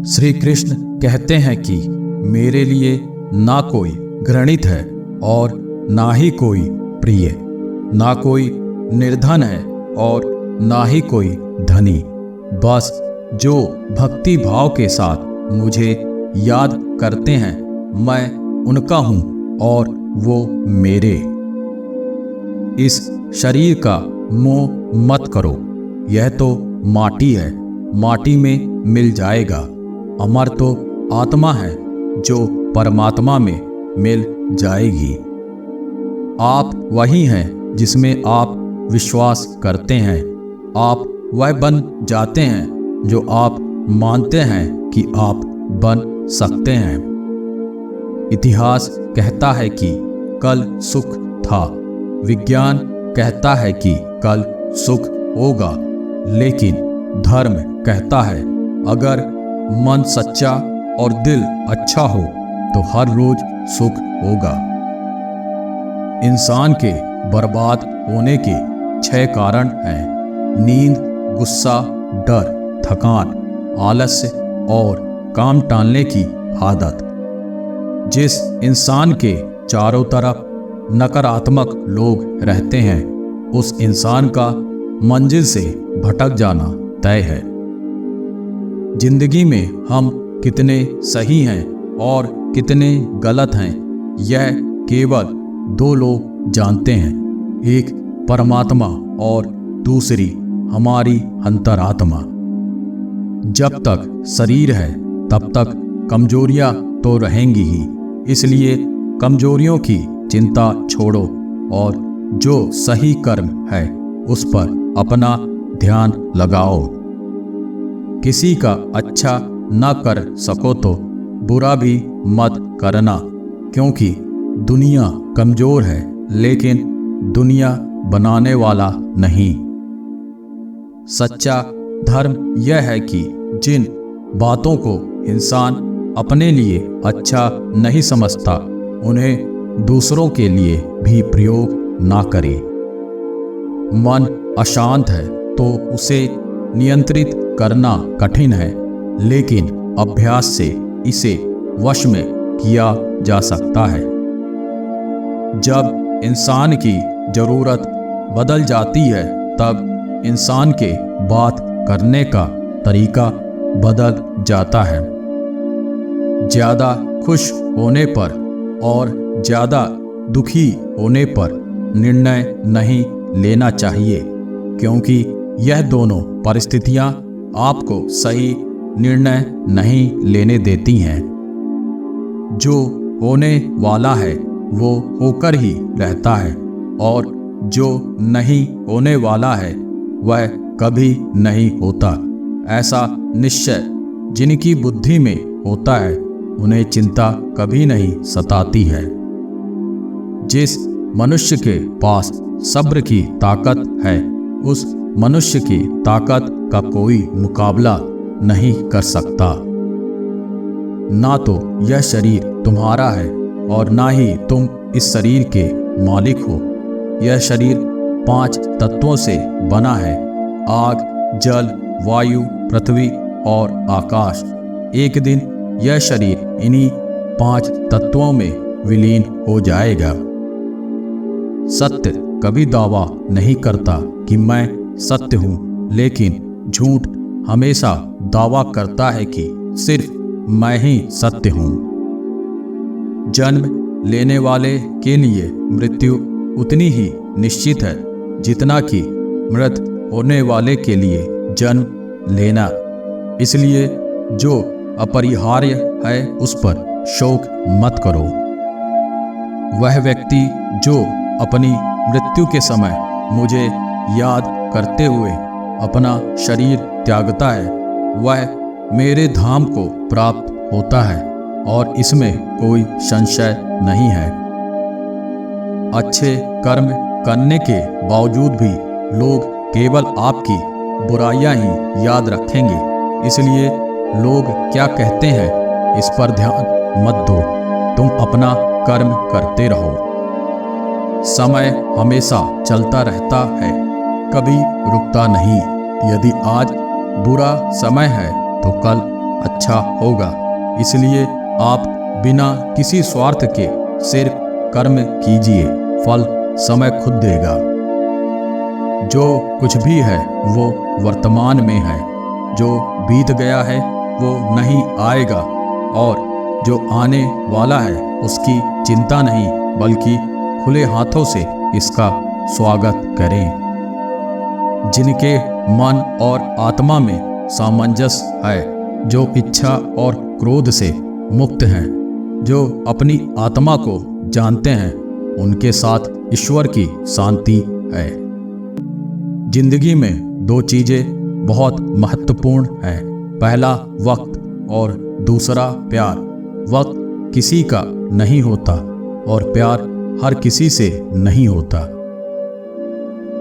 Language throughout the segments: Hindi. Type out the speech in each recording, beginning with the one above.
श्री कृष्ण कहते हैं कि मेरे लिए ना कोई घृणित है और ना ही कोई प्रिय, ना कोई निर्धन है और ना ही कोई धनी। बस जो भक्ति भाव के साथ मुझे याद करते हैं, मैं उनका हूँ और वो मेरे। इस शरीर का मोह मत करो, यह तो माटी है, माटी में मिल जाएगा। अमर तो आत्मा है जो परमात्मा में मिल जाएगी। आप वही हैं जिसमें आप विश्वास करते हैं। आप वह बन जाते हैं जो आप मानते हैं कि आप बन सकते हैं। इतिहास कहता है कि कल सुख था, विज्ञान कहता है कि कल सुख होगा, लेकिन धर्म कहता है अगर मन सच्चा और दिल अच्छा हो तो हर रोज सुख होगा। इंसान के बर्बाद होने के 6 कारण हैं: नींद, गुस्सा, डर, थकान, आलस्य और काम टालने की आदत। जिस इंसान के चारों तरफ नकारात्मक लोग रहते हैं, उस इंसान का मंजिल से भटक जाना तय है। जिंदगी में हम कितने सही हैं और कितने गलत हैं, यह केवल 2 लोग जानते हैं, एक परमात्मा और दूसरी हमारी अंतरात्मा। जब तक शरीर है तब तक कमजोरियां तो रहेंगी ही, इसलिए कमजोरियों की चिंता छोड़ो और जो सही कर्म है उस पर अपना ध्यान लगाओ। किसी का अच्छा न कर सको तो बुरा भी मत करना, क्योंकि दुनिया कमजोर है लेकिन दुनिया बनाने वाला नहीं। सच्चा धर्म यह है कि जिन बातों को इंसान अपने लिए अच्छा नहीं समझता, उन्हें दूसरों के लिए भी प्रयोग ना करे। मन अशांत है तो उसे नियंत्रित करना कठिन है, लेकिन अभ्यास से इसे वश में किया जा सकता है। जब इंसान की जरूरत बदल जाती है, तब इंसान के बात करने का तरीका बदल जाता है। ज्यादा खुश होने पर और ज्यादा दुखी होने पर निर्णय नहीं लेना चाहिए, क्योंकि यह दोनों परिस्थितियां आपको सही निर्णय नहीं लेने देती हैं। जो होने वाला है वो होकर ही रहता है, और जो नहीं होने वाला है वह कभी नहीं होता। ऐसा निश्चय जिनकी बुद्धि में होता है, उन्हें चिंता कभी नहीं सताती है। जिस मनुष्य के पास सब्र की ताकत है, उस मनुष्य की ताकत का कोई मुकाबला नहीं कर सकता। ना तो यह शरीर तुम्हारा है और ना ही तुम इस शरीर के मालिक हो। यह शरीर 5 तत्वों से बना है: आग, जल, वायु, पृथ्वी और आकाश। एक दिन यह शरीर इन्हीं 5 तत्वों में विलीन हो जाएगा। सत्य कभी दावा नहीं करता कि मैं सत्य हूँ, लेकिन झूठ हमेशा दावा करता है कि सिर्फ मैं ही सत्य हूँ। जन्म लेने वाले के लिए मृत्यु उतनी ही निश्चित है जितना कि मृत होने वाले के लिए जन्म लेना। इसलिए जो अपरिहार्य है उस पर शोक मत करो। वह व्यक्ति जो अपनी मृत्यु के समय मुझे याद करते हुए अपना शरीर त्यागता है, वह मेरे धाम को प्राप्त होता है और इसमें कोई संशय नहीं है। अच्छे कर्म करने के बावजूद भी लोग केवल आपकी बुराइयां ही याद रखेंगे, इसलिए लोग क्या कहते हैं इस पर ध्यान मत दो। तुम अपना कर्म करते रहो। समय हमेशा चलता रहता है, कभी रुकता नहीं। यदि आज बुरा समय है तो कल अच्छा होगा। इसलिए आप बिना किसी स्वार्थ के सिर्फ कर्म कीजिए, फल समय खुद देगा। जो कुछ भी है वो वर्तमान में है, जो बीत गया है वो नहीं आएगा, और जो आने वाला है उसकी चिंता नहीं बल्कि खुले हाथों से इसका स्वागत करें। जिनके मन और आत्मा में सामंजस्य है, जो इच्छा और क्रोध से मुक्त हैं, जो अपनी आत्मा को जानते हैं, उनके साथ ईश्वर की शांति है। जिंदगी में दो चीजें बहुत महत्वपूर्ण हैं, पहला वक्त और दूसरा प्यार। वक्त किसी का नहीं होता और प्यार हर किसी से नहीं होता।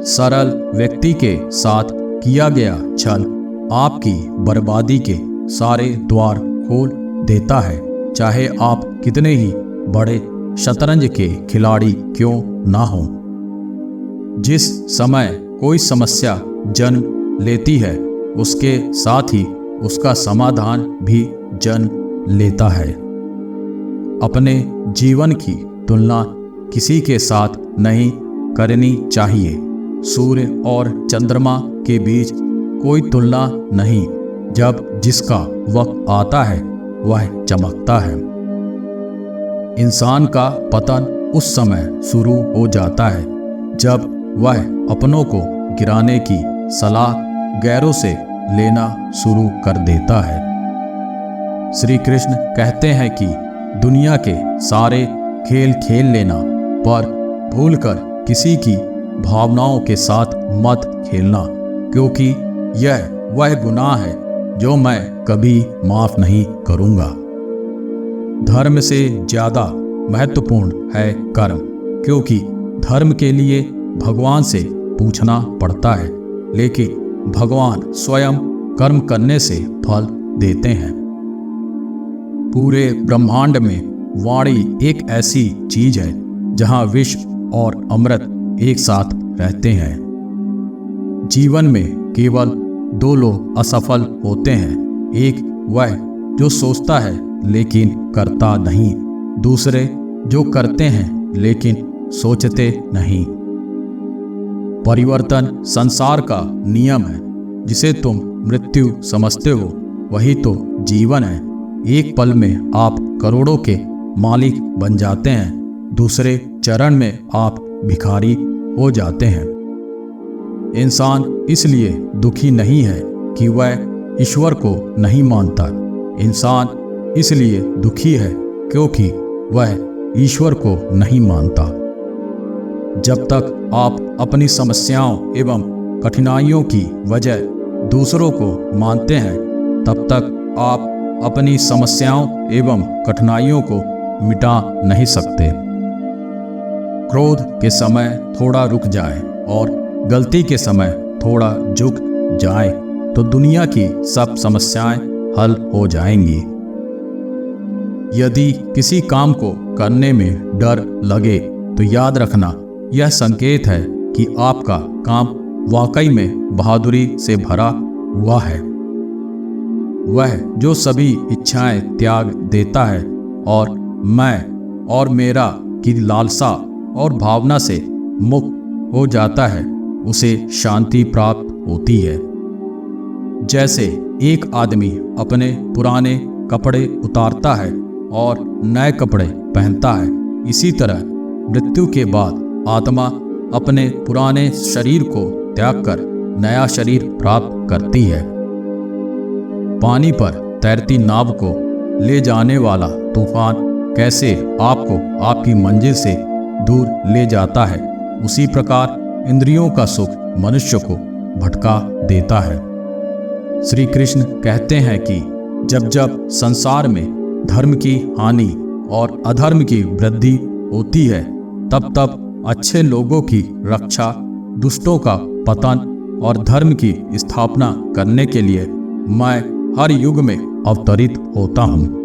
सरल व्यक्ति के साथ किया गया छल आपकी बर्बादी के सारे द्वार खोल देता है, चाहे आप कितने ही बड़े शतरंज के खिलाड़ी क्यों ना हों। जिस समय कोई समस्या जन्म लेती है, उसके साथ ही उसका समाधान भी जन्म लेता है। अपने जीवन की तुलना किसी के साथ नहीं करनी चाहिए। सूर्य और चंद्रमा के बीच कोई तुलना नहीं। जब जिसका वक्त आता है वह चमकता है। इंसान का पतन उस समय शुरू हो जाता है जब वह अपनों को गिराने की सलाह गैरों से लेना शुरू कर देता है। श्री कृष्ण कहते हैं कि दुनिया के सारे खेल खेल लेना, पर भूलकर किसी की भावनाओं के साथ मत खेलना, क्योंकि यह वह गुनाह है जो मैं कभी माफ नहीं करूंगा। धर्म से ज्यादा महत्वपूर्ण है कर्म, क्योंकि धर्म के लिए भगवान से पूछना पड़ता है, लेकिन भगवान स्वयं कर्म करने से फल देते हैं। पूरे ब्रह्मांड में वाणी एक ऐसी चीज है जहां विष और अमृत एक साथ रहते हैं। जीवन में केवल दो लोग असफल होते हैं, एक वह जो सोचता है लेकिन करता नहीं, दूसरे जो करते हैं लेकिन सोचते नहीं। परिवर्तन संसार का नियम है। जिसे तुम मृत्यु समझते हो वही तो जीवन है। एक पल में आप करोड़ों के मालिक बन जाते हैं, दूसरे चरण में आप भिखारी हो जाते हैं। इंसान इसलिए दुखी नहीं है कि वह ईश्वर को नहीं मानता। इंसान इसलिए दुखी है क्योंकि वह ईश्वर को नहीं मानता। जब तक आप अपनी समस्याओं एवं कठिनाइयों की वजह दूसरों को मानते हैं, तब तक आप अपनी समस्याओं एवं कठिनाइयों को मिटा नहीं सकते। क्रोध के समय थोड़ा रुक जाए और गलती के समय थोड़ा झुक जाए तो दुनिया की सब समस्याएं हल हो जाएंगी। यदि किसी काम को करने में डर लगे तो याद रखना, यह संकेत है कि आपका काम वाकई में बहादुरी से भरा हुआ है। वह जो सभी इच्छाएं त्याग देता है और मैं और मेरा की लालसा और भावना से मुक्त हो जाता है, उसे शांति प्राप्त होती है। जैसे एक आदमी अपने पुराने कपड़े उतारता है और नए कपड़े पहनता है, इसी तरह मृत्यु के बाद आत्मा अपने पुराने शरीर को त्याग कर नया शरीर प्राप्त करती है। पानी पर तैरती नाव को ले जाने वाला तूफान कैसे आपको आपकी मंजिल से दूर ले जाता है, उसी प्रकार इंद्रियों का सुख मनुष्य को भटका देता है। श्री कृष्ण कहते हैं कि जब जब संसार में धर्म की हानि और अधर्म की वृद्धि होती है, तब तब अच्छे लोगों की रक्षा, दुष्टों का पतन और धर्म की स्थापना करने के लिए मैं हर युग में अवतरित होता हूँ।